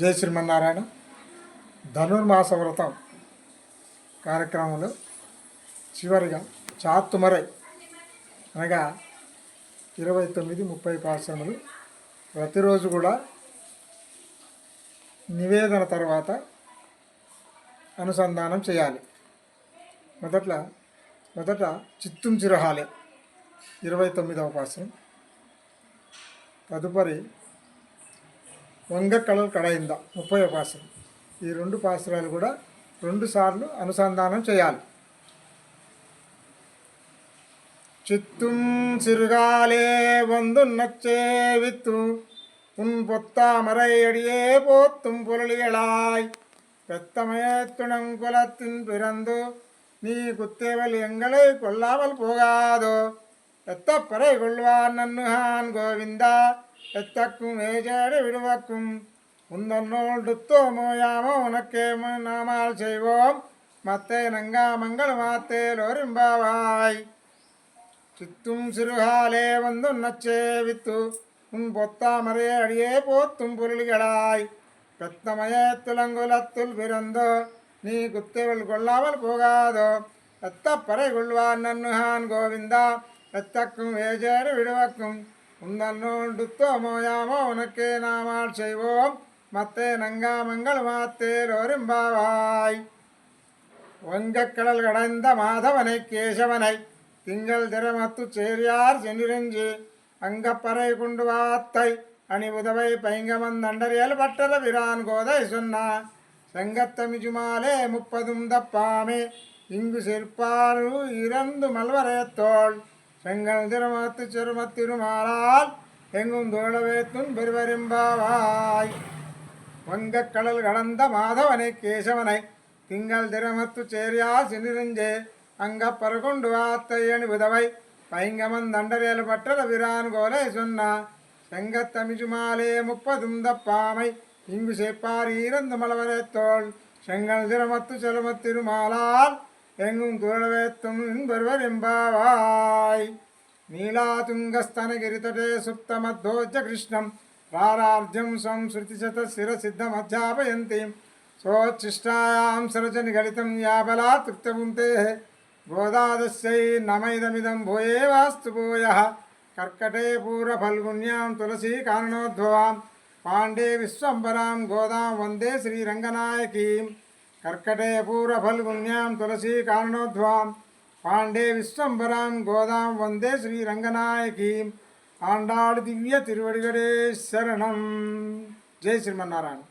జై శ్రీమన్నారాయణ. ధనుర్మాస వ్రతం కార్యక్రమంలో చివరిగా చాతుమరై అనగా 29-30 పాశ్రములు ప్రతిరోజు కూడా నివేదన తర్వాత అనుసంధానం చేయాలి. మొదట చిత్తుం చిరహాలే 29వ పాశ్రం, తదుపరి వంగక్కళలు కడయింద 30వ పాశ్రం. ఈ 2 పాశ్రాలు కూడా 2 సార్లు అనుసంధానం చేయాలి. చిత్తుం சிறுகாலே வந்து நச்சே வித்து உன் பொத்தாமரை அடியே போத்தும் புரளிகளாய் பெத்தமயத்துணம் குலத்தின் பிறந்து நீ குத்தேவல் எங்களை கொல்லாமல் போகாதோ எத்தப்பறை கொள்வார் நன்னுகான் கோவிந்தா எத்தக்கும் ஏஜேடு விடுவக்கும் உந்தன்னோள் டுத்தோமோ யாமோ உனக்கே நாமால் செய்வோம் மத்தே நங்கா மங்கள் மாத்தேலோரிம்பாவாய். சித்தும் சிறுகாலே வந்து நச்சேவித்து உன் பொத்தாமரே அடியே போத்தும் பொருள்களாய் பெத்தமய துலங்குலத்துள் பிறந்தோ நீ குத்தேவல் கொள்ளாமல் போகாதோ எத்தப்பறை கொள்வார் நன்னுகான் கோவிந்தா எத்தக்கும் ஏஜேடு விடுவக்கும் உந்தன்னோள் டுத்தோமோ யாமோ உனக்கே நாமால் செய்வோம் மத்தே நங்கா மங்கள் மாத்தேலோரிம்பாவாய். வங்கக்கடல் கடைந்த மாதவனை கேசவனை திங்கள் திறமத்து சேரியார் சென்றிரஞ்சு அங்கப்பறை குண்டு வாத்தை அணி உதவை பைங்கமந்தண்டரியல் பட்டர விரான் கோதை சொன்னா செங்கத்தமிஜுமாலே 30 தப்பாமே இங்கு சிற்பாரு இறந்து மல்வரையத்தோள் செங்கல் திறமத்து செருமத்திருமாளால் எங்கும் தோழவேத்துன் பெருவரிம்பாவாய். வங்கக்கடல் கடந்த மாதவனை கேசவனை திங்கள் திறமத்து சேரியார் சென்றிரஞ்சே அங்கப்பற கொண்டு வாத்தை அணி உதவை பைங்கமந்தண்டரியல் பட்டர விரான் கோலை சொன்னா செங்கத்தமிஜுமாலே 30 தப்பாமை இங்கு சேப்பார் ஈரந்து மலவரைத்தோள் செங்கல் திறமத்து செலுமத்திருமாளால் எங்கும் தோழவேத்தும் பெறுவர் எம்பாவாய். நீலாதுங்கஸ்தனகிரிதடே சுப்தமத்தோஜ கிருஷ்ணம் ராரார்ஜம் ஸ்வம் ஸ்ருதிசத சிரசித்தமத்யாபயந்தீம் சோச்சிஷ்டாயாம் சரஜநிகலிதம் யாபலா திருப்தபுந்தே கோதாதஸ்யை நமைதமிதம் பூயே வாஸ்து பூயः கர்க்கடே பூரபல்குண்யாம் துளசி காரணோத்பவாம் பாண்டே விஸ்வம்பராம் கோதாம் வந்தே ஸ்ரீரங்கநாயகீம். கர்க்கடே பூரபல்குண்யாம் துளசி காரணோத்வாம் பாண்டே விஸ்வம்பராம் கோதாம் வந்தே ஸ்ரீரங்கநாயகீம். ஆண்டாள் திவ்ய திருவடிகளே சரணம். ஜெய் ஸ்ரீமன்னாராயணன்.